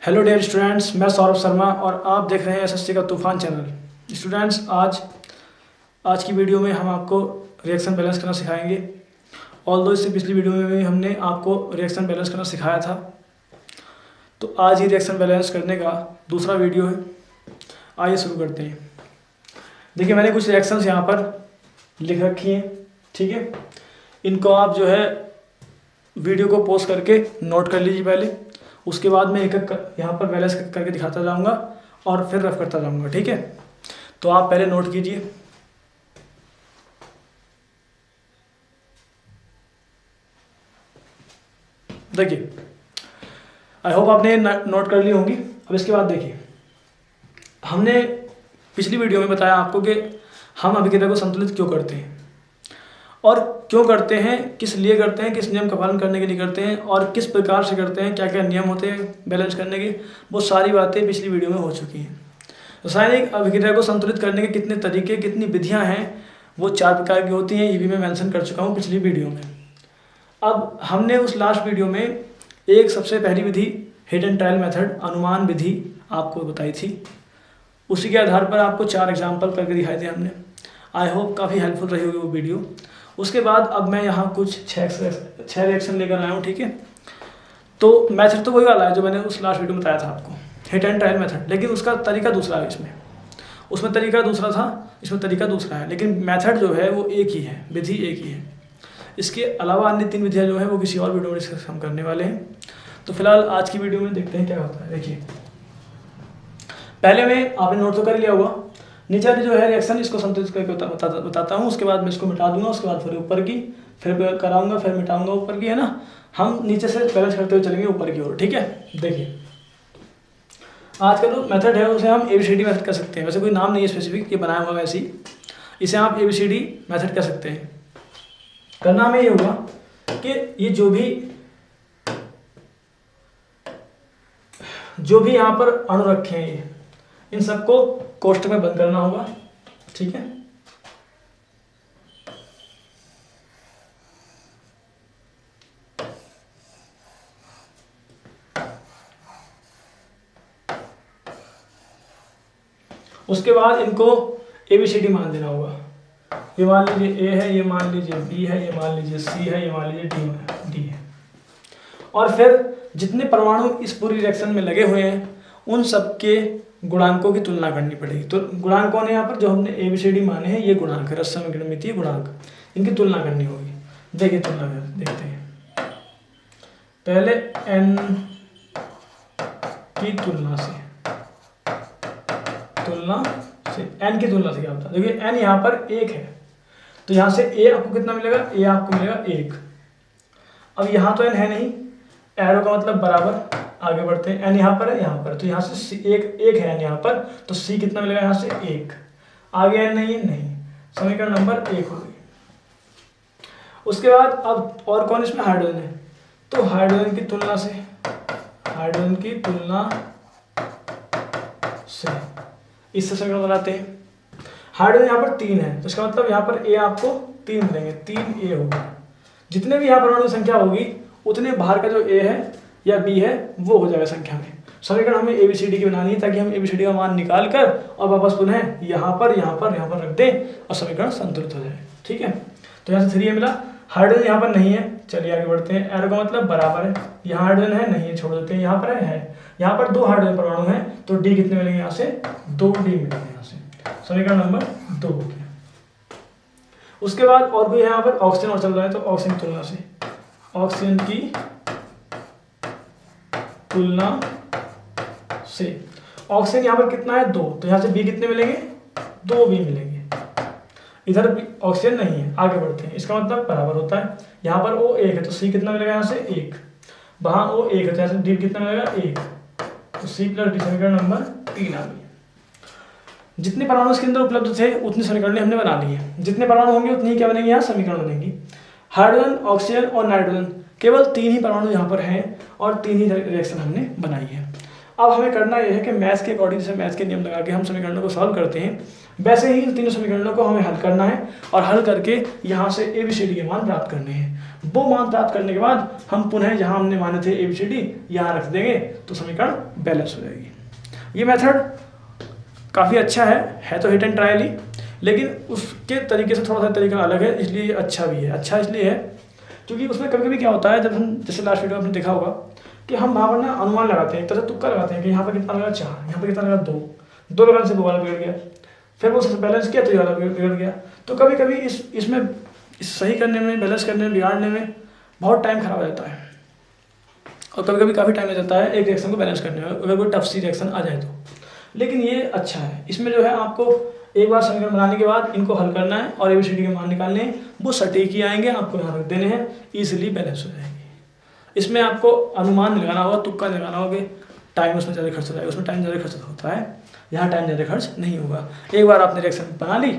Hello dear students, मैं सौरभ शर्मा और आप देख रहे हैं एसएससी का तूफान चैनल। स्टूडेंट्स, आज की वीडियो में हम आपको रिएक्शन बैलेंस करना सिखाएंगे। ऑल्दो इससे पिछली वीडियो में भी हमने आपको रिएक्शन बैलेंस करना सिखाया था, तो आज ही रिएक्शन बैलेंस करने का दूसरा वीडियो है। आइए शुरू करते हैं। देखिए, मैंने कुछ रिएक्शंस यहाँ पर लिख रखी हैं, ठीक है। इनको आप जो है वीडियो को पॉज करके नोट कर लीजिए पहले, उसके बाद मैं एक एक यहाँ पर बैलेंस करके दिखाता जाऊँगा और फिर रफ करता जाऊँगा, ठीक है। तो आप पहले नोट कीजिए। देखिए, आई होप आपने नोट कर ली होंगी। अब इसके बाद देखिए, हमने पिछली वीडियो में बताया आपको कि हम अभिक्रिया को संतुलित क्यों करते हैं और क्यों करते हैं, किस लिए करते हैं, किस नियम का पालन करने के लिए करते हैं और किस प्रकार से करते हैं, क्या क्या नियम होते हैं बैलेंस करने के। वो सारी बातें पिछली वीडियो में हो चुकी हैं। रासायनिक अभिक्रिया को संतुलित करने के कितने तरीके, कितनी विधियां हैं, वो 4 प्रकार की होती हैं। ये भी मैं मेंशन कर चुका हूँ पिछली वीडियो में। अब हमने उस लास्ट वीडियो में एक सबसे पहली विधि हिट एंड ट्रायल मेथड, अनुमान विधि आपको बताई थी। उसी के आधार पर आपको 4 एग्जाम्पल करके दिखाए थे हमने। आई होप काफ़ी हेल्पफुल रही होगी वो वीडियो। उसके बाद अब मैं यहाँ कुछ 6 रिएक्शन लेकर आया हूँ, ठीक है। तो मेथड तो वही वाला है जो मैंने उस लास्ट वीडियो में बताया था आपको, हिट एंड ट्रायल मेथड, लेकिन उसका तरीका दूसरा है। उसमें तरीका दूसरा था, इसमें तरीका दूसरा है, लेकिन मेथड जो है वो एक ही है, विधि एक ही है। इसके अलावा अन्य 3 विधियाँ जो है वो किसी और वीडियो में डिस्कस हम करने वाले हैं। तो फिलहाल आज की वीडियो में देखते हैं क्या होता है। देखिए, पहले में आपने नोट तो कर लिया होगा। नीचे वाली जो है रिएक्शन, इसको संतुलित करके बताता हूँ। उसके बाद मैं इसको मिटा दूंगा, उसके बाद फिर ऊपर की, फिर कराऊंगा, फिर मिटाऊंगा ऊपर की, है ना। हम नीचे से बैलेंस करते हुए चलेंगे ऊपर की ओर, ठीक है। देखिए, आज का जो मेथड है उसे हम ABCD मेथड कर सकते हैं। वैसे कोई नाम नहीं है स्पेसिफिक, ये बनाया हुआ वैसे ही, इसे आप ABCD मेथड कर सकते हैं। करना में ये होगा कि ये जो भी यहाँ पर अणु रखे हैं, इन सबको कोष्ठक में बंद करना होगा, ठीक है। उसके बाद इनको ABCD मान देना होगा। ये मान लीजिए A है, ये मान लीजिए B है, ये मान लीजिए C है, ये मान लीजिए D है। और फिर जितने परमाणु इस पूरी रिएक्शन में लगे हुए हैं उन सबके गुणांकों की तुलना करनी पड़ेगी। तो गुणांक कौन है यहाँ पर, जो हमने ABCD माने हैं, ये गुणांक है, रससमीकरणमितीय गुणांक, इनकी तुलना करनी होगी। देखिए, तुलना देखते हैं। पहले n की तुलना से n की तुलना से क्या होता है। देखिए, n यहाँ पर 1 है, तो यहाँ से a आपको कितना मिलेगा, a आपको मिलेगा 1। अब यहाँ तो n है नहीं, एरो का मतलब बराबर, आगे बढ़ते हैं। n यहाँ पर है, यहाँ पर, तो यहाँ से एक है n यहाँ पर, तो c कितना मिलेगा यहाँ से 1। आगे n नहीं है, नहीं, समीकरण नंबर 1 हो गई। उसके बाद अब और कौन इसमें हाइड्रोजन है, तो हाइड्रोजन की तुलना से इससे समीकरण बनाते हैं। हाइड्रोजन यहाँ पर 3 है, तो इसका मतलब यहाँ पर A आपको 3 मिलेंगे, 3A होगा। जितने भी यहाँ पर परमाणु संख्या होगी उतने बाहर का जो A है या B है वो हो जाएगा संख्या में। समीकरण हमें ABCD की बनानी है ताकि हम ABCD का मान निकाल कर और वापस पुनः यहाँ पर रख दें और समीकरण संतुलित हो जाए, ठीक है। तो यहाँ से 3A मिला। हाइड्रोजन यहाँ पर नहीं है, चलिए आगे बढ़ते हैं। एरो का मतलब बराबर है, यहाँ हाइड्रोजन है, नहीं है, छोड़ देते हैं। यहाँ पर है, यहाँ पर 2 हाइड्रोजन परमाणु है, तो D कितने मिलेंगे यहाँ से, 2D मिलेंगे यहाँ से, समीकरण नंबर 2 हो गया। उसके बाद और भी यहाँ पर ऑक्सीजन और चल रहा है, तो ऑक्सीजन की तुलना से ऑक्सीजन यहाँ पर कितना है, 2, तो यहाँ से B कितने मिलेंगे, 2B मिलेंगे। इधर भी ऑक्सीजन नहीं है, आगे बढ़ते हैं। इसका मतलब बराबर होता है, यहाँ पर O 1 है, तो C कितना मिलेगा यहाँ से 1, वहाँ O 1 है, तो यहाँ से D कितना मिलेगा 1, तो C + D समीकरण नंबर 3 आ गई। जितने परमाणु इसके अंदर उपलब्ध थे उतनी समीकरण हमने बना ली है। जितने परमाणु होंगे उतनी ही क्या बनेंगे, यहाँ समीकरण बनेंगी। हाइड्रोजन, ऑक्सीजन और नाइट्रोजन, केवल 3 ही परमाणु यहाँ पर हैं और 3 ही रिएक्शन हमने बनाई है। अब हमें करना यह है कि मैथ्स के अकॉर्डिंग से मैथ्स के नियम लगा के हम समीकरणों को सॉल्व करते हैं, वैसे ही इन तीनों समीकरणों को हमें हल करना है और हल करके यहाँ से ABCD के मान प्राप्त करने हैं। वो मान प्राप्त करने के बाद हम पुनः जहाँ हमने माने थे ABCD यहाँ रख देंगे तो समीकरण बैलेंस हो जाएगी। ये मेथड काफ़ी अच्छा है तो हिट एंड ट्रायल ही, लेकिन उसके तरीके से थोड़ा सा तरीका अलग है, इसलिए अच्छा भी है। अच्छा इसलिए है क्योंकि उसमें कभी कभी क्या होता है, जब हम जैसे लास्ट वीडियो में आपने देखा होगा कि हम वहाँ पर ना अनुमान लगाते हैं, एक तरह से तुक्का लगाते हैं कि यहाँ पर कितना लगा 4, यहाँ पर कितना लगा 2 लगाने से वो वाला बिगड़ गया, फिर वो बैलेंस किया तो ये वाला बिगड़ गया। तो कभी कभी इसमें सही करने में, बैलेंस करने में, बिगाड़ने में बहुत टाइम खराब हो जाता है और कभी कभी काफ़ी टाइम लग जाता है एक रिएक्शन को बैलेंस करने में, अगर कोई टफ सी रिएक्शन आ जाए तो। लेकिन ये अच्छा है, इसमें जो है आपको एक बार समीकरण बनाने के बाद इनको हल करना है और ABCD के मान निकालने हैं, वो सटीक ही आएंगे, आपको यहाँ रख देने हैं, ईजिली बैलेंस हो जाएंगे। इसमें आपको अनुमान लगाना होगा, तुक्का लगाना होगा, टाइम उसमें ज़्यादा खर्च हो जाएगा, उसमें टाइम ज़्यादा खर्च होता है, यहाँ टाइम ज़्यादा खर्च नहीं होगा। एक बार आपने रिएक्शन बना ली,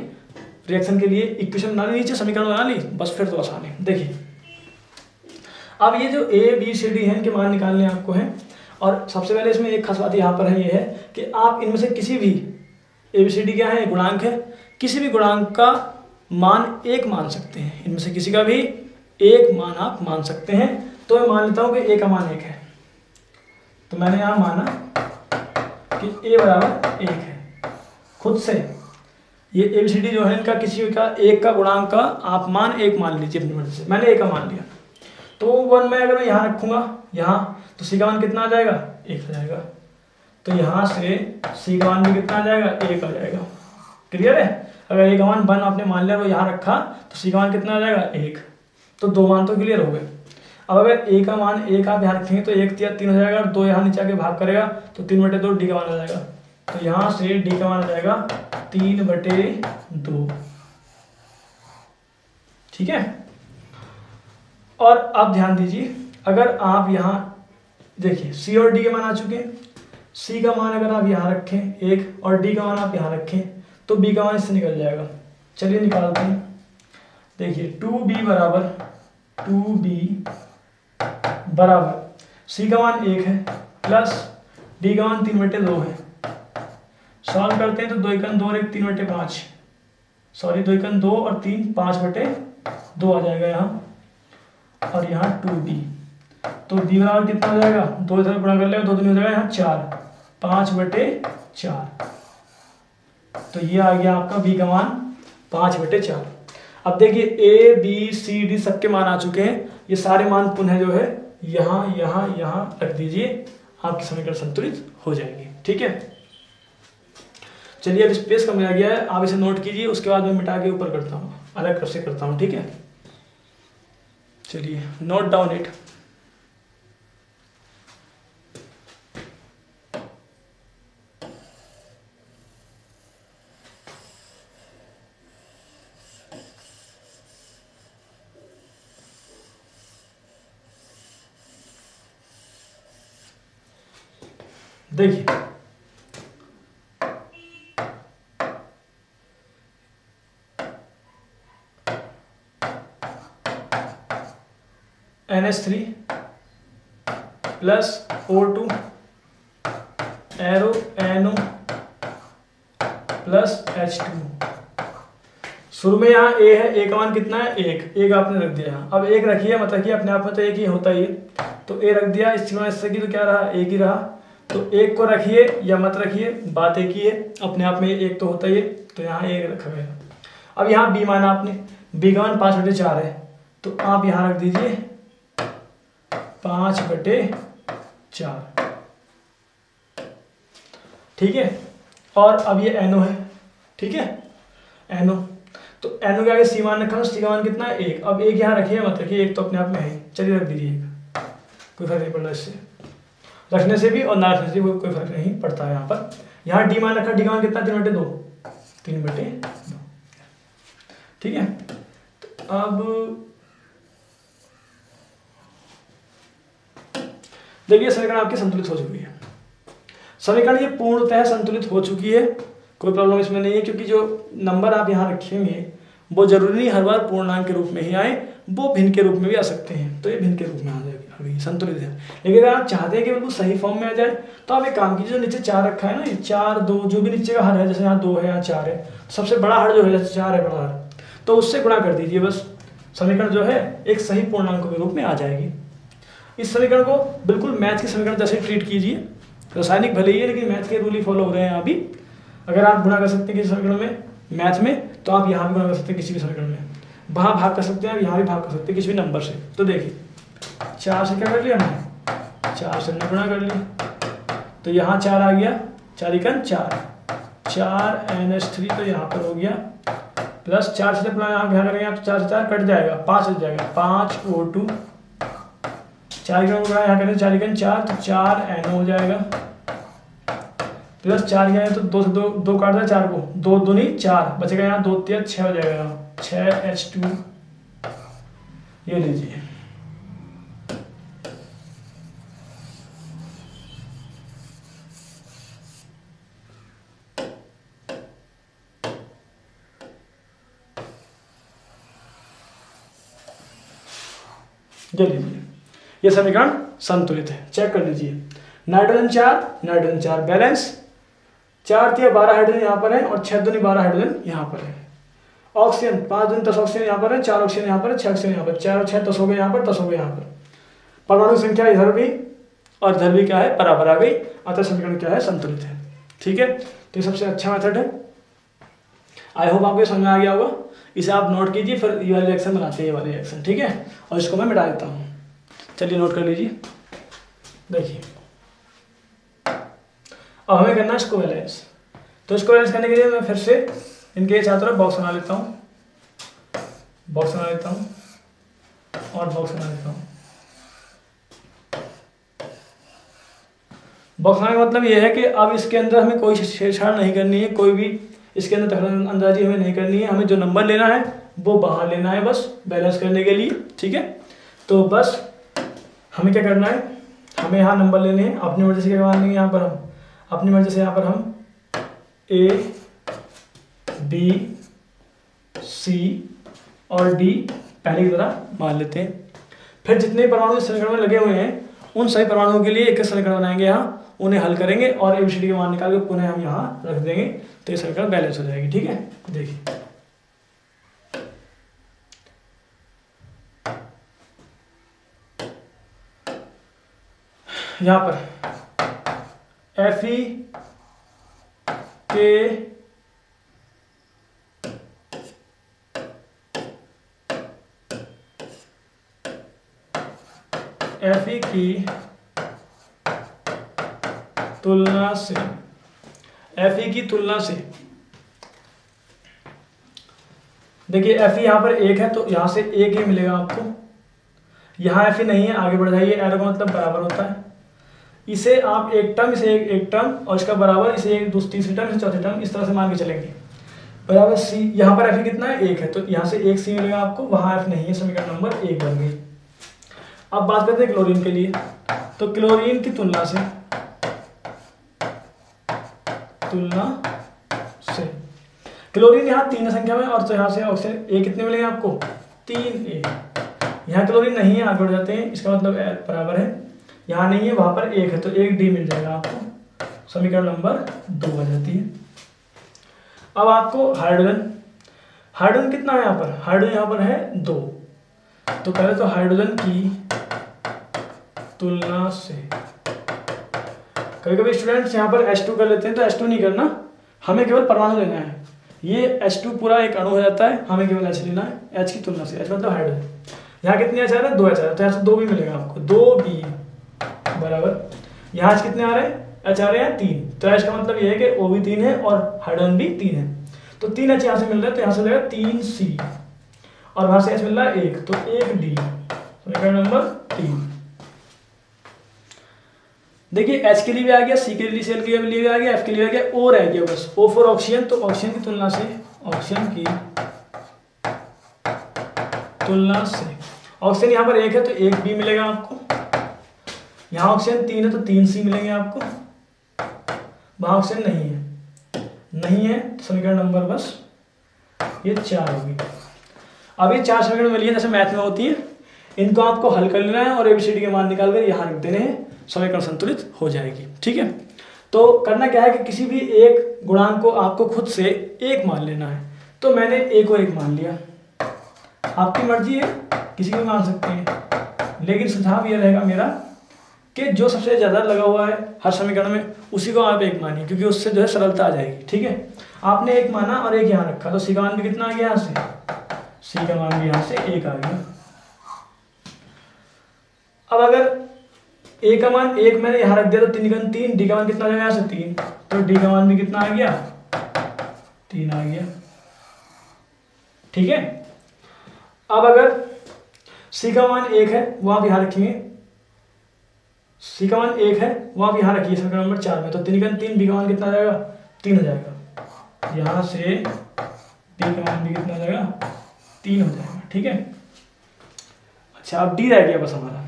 रिएक्शन के लिए इक्वेशन बना ली, नीचे समीकरण बना ली, बस फिर तो आसान है। देखिए अब ये जो ABCD है इनके मान निकालने आपको हैं, और सबसे पहले इसमें एक खास बात यहाँ पर है, ये है कि आप इनमें से किसी भी ABCD क्या है, गुणांक है, किसी भी गुणांक का मान एक मान सकते हैं, इनमें से किसी का भी एक मान आप मान सकते हैं। तो मैं मान लेता हूँ कि A का मान 1 है, तो मैंने यहाँ माना कि A बराबर 1 है खुद से। ये ABCD जो है इनका किसी का एक का गुणांक का आप मान 1 मान लीजिए अपनी मर्जी से, मैंने 1 का मान लिया, तो 1 में अगर मैं यहाँ रखूँगा यहाँ, तो C का मान कितना आ जाएगा, 1 आ जाएगा। तो यहाँ से C का मान भी कितना आ जाएगा, 1 आ जाएगा। क्लियर है? अगर A का मान 1 आपने मान लिया और यहाँ रखा तो C का मान कितना आ जाएगा, 1। तो 2 मान तो क्लियर हो गए। अब अगर A का मान 1 आप यहाँ रखेंगे तो 1 या 3 हो जाएगा, और 2 यहाँ नीचे आके भाग करेगा तो 3/2 D का मान आ जाएगा। तो यहाँ से D का मान आ जाएगा 3/2। ठीक है। और अब ध्यान दीजिए, अगर आप यहाँ देखिए C और D के मान आ चुके हैं, C का मान अगर आप यहाँ रखें 1 और D का मान आप यहाँ रखें तो B का मान इससे निकल जाएगा। चलिए निकालते हैं। देखिए 2B बराबर C का मान 1 है प्लस D का मान 3/2 है। सॉल्व करते हैं तो 2 एकन 2 और 1 3/5, सॉरी 2 एकन 2 और 3 5/2 आ जाएगा यहाँ, और यहाँ 2B। तो B बराबर कितना हो जाएगा, 2 इधर गुणा कर लेगा, 2 दूनी हो जाएगा यहाँ 4, 5/4। तो ये आ गया आपका B का मान 5/4। अब देखिए A B C D सबके मान आ चुके हैं, ये सारे मान पुनः जो है यहाँ यहाँ यहाँ रख दीजिए, आपकी समीकरण संतुलित हो जाएगी। ठीक है। चलिए अब स्पेस कम रह गया है, आप इसे नोट कीजिए, उसके बाद मैं मिटा के ऊपर करता हूँ, अलग से करता हूँ। ठीक है, चलिए नोट डाउन इट। देखिए NH3 plus O2 arrow NO plus H2। शुरू में यहाँ A है, A का मान कितना है, 1 आपने रख दिया। अब 1 रखिए, मतलब कि अपने आप में तो 1 ही होता ही है, तो A रख दिया, इससे की तो क्या रहा, 1 ही रहा। तो 1 को रखिए या मत रखिए, बात एक ही है, अपने आप में 1 तो होता ही है, तो यहाँ 1 रखा गया। अब यहाँ B माना आपने, B का मान 5/4 है, तो आप यहाँ रख दीजिए 5/4। ठीक है। और अब ये NO है, ठीक है, NO। तो NO के आगे C मान रखा, C का मान कितना है, 1। अब 1 यहाँ रखिए मत रखिए, 1 तो अपने आप में है, चलिए रख दीजिए 1, कोई फर्क नहीं पड़ रहा इससे, रखने से भी और ना रखने से भी कोई फर्क नहीं पड़ता है। यहाँ पर यहाँ D मान रखा, D का मान कितना, 3/2। ठीक है। तो अब देखिए समीकरण आपकी संतुलित हो चुकी है, समीकरण ये पूर्णतः संतुलित हो चुकी है, कोई प्रॉब्लम इसमें नहीं है, क्योंकि जो नंबर आप यहाँ रखेंगे वो जरूरी नहीं हर बार पूर्णांक के रूप में ही आए, वो भिन्न के रूप में भी आ सकते हैं, तो ये भिन्न के रूप में आ अभी संतुलित है। लेकिन अगर आप चाहते हैं कि बिल्कुल सही फॉर्म में आ जाए तो आप एक काम कीजिए, जो नीचे 4 रखा है ना, ये 4 2 जो भी नीचे का हर है, जैसे यहाँ 2 है यहाँ 4 है, सबसे बड़ा हर जो है जैसे 4 है बड़ा हर, तो उससे गुणा कर दीजिए, बस समीकरण जो है एक सही पूर्णांक के रूप में आ जाएगी। इस समीकरण को बिल्कुल मैथ के समीकरण जैसे ट्रीट कीजिए, रासायनिक भले ही है लेकिन मैथ के रूल ही फॉलो हो रहे हैं यहाँ भी। अगर आप गुणा कर सकते हैं किसी समीकरण में मैथ में, तो आप यहाँ भी गुणा कर सकते हैं किसी भी समीकरण में, वहाँ भाग कर सकते हैं, यहाँ भी भाग कर सकते हैं किसी भी नंबर से। तो देखिए 4 से क्या कर लिया हमने, 4 से हमने गुणा कर लिया, तो यहाँ 4 आ गया, 4 एकम 4, 4 NH3 तो यहाँ पर हो गया, प्लस 4 से अपना यहाँ क्या करेंगे आप, 4 से 4 कट जाएगा, 5 हो जाएगा, 5 O2, 4 यहाँ करेंगे 4 एकम 4 तो 4 NO हो जाएगा, प्लस 4 यहाँ तो 2 से 2 काट दिया 4 को, 2 दूनी 4 बचेगा, यहाँ 2 3 6 हो जाएगा, यहाँ 6H2 ये लीजिए। ये लीजिए, ये समीकरण संतुलित है, चेक कर लीजिए। नाइट्रोजन 4 बैलेंस, 4 3 12 हाइड्रोजन यहाँ पर है और 6 दूनी 12 हाइड्रोजन यहाँ पर है। ऑक्सीजन 5 दूनी 10 ऑक्सीजन यहाँ पर है, 4 ऑक्सीजन यहाँ पर है, 6 ऑक्सीजन यहाँ पर, 4 और 6 10 हो गए यहाँ पर, 10 हो गए यहाँ पर। परमाणु संख्या इधर भी और इधर भी क्या है, बराबर आ गई, अतः समीकरण क्या है, संतुलित है। ठीक है, तो ये सबसे अच्छा मेथड है। आई होप आपको समझ में आ गया होगा। इसे आप नोट कीजिए, फिर ये वाले रिएक्शन बनाते हैं, ये वाले रिएक्शन, ठीक है। और इसको मैं मिटा देता हूँ, चलिए नोट कर लीजिए। देखिए अब हमें करना है इसको बैलेंस, तो इसको बैलेंस करने के लिए मैं फिर से इनके चारों तरफ बॉक्स बना लेता हूँ, बॉक्स बना लेता हूँ और बॉक्स बना लेता हूँ। बॉक्स बनाने का मतलब ये है कि अब इसके अंदर हमें कोई छेड़छाड़ नहीं करनी है, कोई भी इसके अंदर दखलअंदाजी हमें नहीं करनी है। हमें जो नंबर लेना है वो बाहर लेना है बस बैलेंस करने के लिए, ठीक है। तो बस हमें क्या करना है, हमें यहाँ नंबर लेने हैं, अपनी मर्जी से क्या मान लेंगे, यहाँ पर हम अपनी मर्जी से यहाँ पर हम A B C और D पहले की तरह मान लेते हैं। फिर जितने परमाणु इस समीकरण में लगे हुए हैं उन सभी परमाणुओं के लिए एक समीकरण बनाएंगे, यहाँ उन्हें हल करेंगे और ABCD के मान निकाल के पुनः हम यहाँ रख देंगे, तो ये समीकरण बैलेंस हो जाएगी। ठीक है, देखिए यहाँ पर Fe के Fe की तुलना से, Fe की तुलना से देखिए Fe यहाँ पर 1 है तो यहाँ से 1 ही मिलेगा आपको, यहाँ Fe नहीं है, आगे बढ़ जाइए, एरो का मतलब बराबर होता है। इसे आप एक टर्म, इसे एक टर्म और इसका बराबर, इसे एक दूसरी तीसरी टर्म, इसे चौथी टर्म, इस तरह से मान के चलेंगे। बराबर C, यहाँ पर Fe कितना है 1 है तो यहाँ से 1 C मिलेगा आपको, वहाँ F नहीं है, समीकरण नंबर 1 बन गई। अब बात करते हैं क्लोरीन के लिए, तो क्लोरीन की तुलना से क्लोरीन यहाँ 3 संख्या में, और तो यहाँ से ऑक्सीजन A कितने मिलेंगे आपको 3A। यहाँ क्लोरीन नहीं है, आगे बढ़ जाते हैं, इसका मतलब बराबर है, यहाँ नहीं है वहाँ पर 1 है तो 1D मिल जाएगा आपको, समीकरण नंबर 2 आ जाती है। अब आपको हाइड्रोजन कितना है यहाँ पर, हाइड्रोजन यहाँ पर है 2, तो पहले तो हाइड्रोजन की तुलना से, कभी कभी स्टूडेंट्स यहाँ पर H2 कर लेते हैं, तो H2 नहीं करना, हमें केवल परमाणु लेना है। ये H2 पूरा एक अणु हो जाता है, हमें केवल H लेना है, H की तुलना से, H मतलब हाइड्रोजन। यहाँ कितने H आ रहे हैं 2 H आ रहे हैं, तो यहाँ से 2 भी मिलेगा आपको, 2B बराबर, यहाँ H कितने आ रहे हैं, H आ रहे हैं 3, तो H का मतलब ये है कि O भी 3 है और हाइड्रोजन भी 3 है, तो 3 H यहाँ से मिल रहा है, तो यहाँ से लगेगा 3C और वहाँ से H मिल रहा है 1, तो 1D, समीकरण नंबर 3। देखिए H के लिए भी आ गया, C के लिए, Cl के लिए भी आ गया, F के लिए आ गया, O रह गया बस, O फॉर ऑक्सीजन, तो ऑक्सीजन की तुलना से ऑक्सीजन यहाँ पर 1 है तो 1B मिलेगा आपको, यहाँ ऑक्सीजन 3 है तो 3C मिलेंगे आपको, वहाँ ऑक्सीजन नहीं है तो समीकरण नंबर बस ये 4 होगी। अब ये 4 समीकरण मिली है, जैसे मैथ में होती है, इनको आपको हल कर लेना है और ABCD के मान निकाल कर यहाँ रख देने हैं, समीकरण संतुलित हो जाएगी। ठीक है, तो करना क्या है कि किसी भी एक गुणांक को आपको खुद से एक मान लेना है। तो मैंने A को 1 मान लिया, आपकी मर्जी है, किसी को मान सकते हैं, लेकिन सुझाव ये रहेगा मेरा कि जो सबसे ज़्यादा लगा हुआ है हर समीकरण में उसी को आप 1 मानिए, क्योंकि उससे जो है सरलता आ जाएगी। ठीक है, आपने 1 माना और 1 यहाँ रखा, तो C का मान भी कितना आ गया यहाँ से, C का मान भी यहाँ से 1 आ गया। अब अगर A का मान 1 मैंने यहाँ रख दिया तो 3 गुना 3, D का मान कितना आ जाएगा यहाँ से 3, तो D का मान भी कितना आ गया, 3 आ गया। ठीक है, अब अगर C का मान 1 है वो आप यहाँ रखेंगे, C का मान 1 है वो आप यहाँ रखिए समीकरण नंबर 4 में, तो 3 गुना 3, B का मान कितना आ जाएगा, 3 हो जाएगा। यहाँ से D का मान भी कितना आ जाएगा, 3 हो जाएगा। ठीक है, अच्छा अब D रह गया बस हमारा,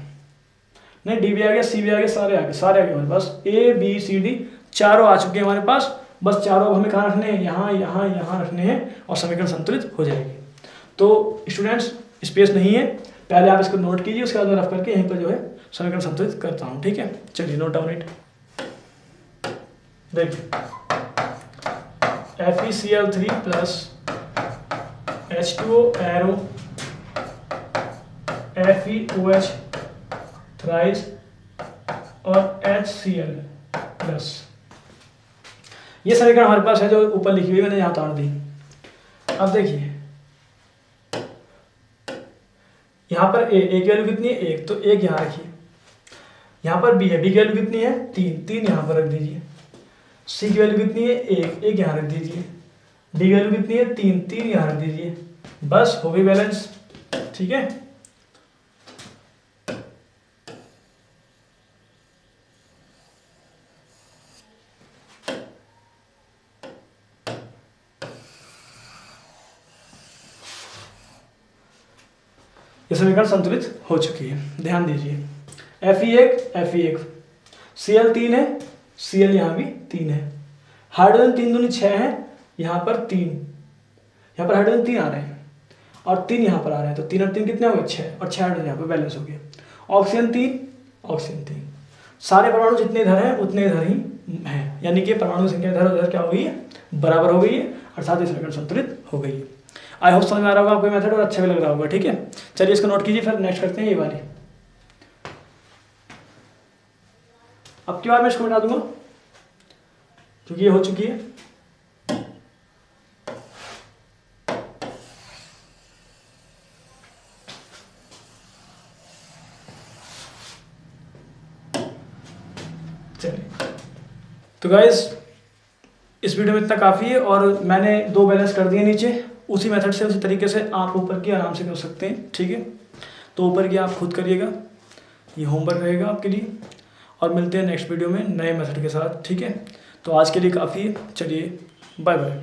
नहीं D भी आ गया, C भी आ गया, सारे आ गए हमारे पास, ABCD चारों आ चुके हैं हमारे पास। बस चारों हमें कहाँ रखने हैं, यहाँ यहाँ यहाँ रखने हैं और समीकरण संतुलित हो जाएगी। तो स्टूडेंट्स स्पेस नहीं है, पहले आप इसको नोट कीजिए, उसके बाद मैं रफ करके यहीं पर जो है समीकरण संतुलित करता हूँ। ठीक है, चलिए नोट डाउन इट। देखिए FeCl3 plus H2O arrow FeOH thrice और HCl प्लस, ये समीकरण हमारे पास है जो ऊपर लिखी हुई मैंने यहाँ उतार दी। अब देखिए यहाँ पर A की वैल्यू कितनी है, 1, तो 1 यहाँ रखिए। यहाँ पर B है, B की वैल्यू कितनी है, 3 यहाँ पर रख दीजिए। C की वैल्यू कितनी है, 1 यहाँ रख दीजिए। D की वैल्यू कितनी है, 3 यहाँ रख दीजिए। बस हो गई बैलेंस। ठीक है, ये समीकरण संतुलित हो चुकी है, ध्यान दीजिए। Fe1 Cl 3 है, Cl यहाँ भी 3 है, हाइड्रोजन 3 दूनी 6 है, यहाँ पर 3, यहाँ पर हाइड्रोजन 3 आ रहे हैं और 3 यहाँ पर आ रहे हैं, तो 3 और 3 कितने हो गए, 6, और 6 हाइड्रोजन यहाँ पर बैलेंस हो गया। ऑक्सीजन 3, सारे परमाणु जितने इधर हैं उतने इधर ही हैं, यानी कि परमाणु की संख्या इधर उधर क्या हो गई है, बराबर हो गई है, अर्थात ये समीकरण संतुलित हो गई है। आई होप समझ में आ रहा होगा आपको मेथड और अच्छा भी लग रहा होगा। ठीक है, चलिए इसको नोट कीजिए, फिर नेक्स्ट करते हैं ये वाली। अब की बार मैं इसको मिटा दूंगा क्योंकि ये हो चुकी है। चलिए तो गाइस इस वीडियो में इतना काफ़ी है, और मैंने 2 बैलेंस कर दिए नीचे, उसी मेथड से उसी तरीके से आप ऊपर की आराम से कर सकते हैं। ठीक है, तो ऊपर की आप खुद करिएगा, ये होमवर्क रहेगा आपके लिए, और मिलते हैं नेक्स्ट वीडियो में नए मेथड के साथ। ठीक है, तो आज के लिए काफ़ी है, चलिए बाय बाय।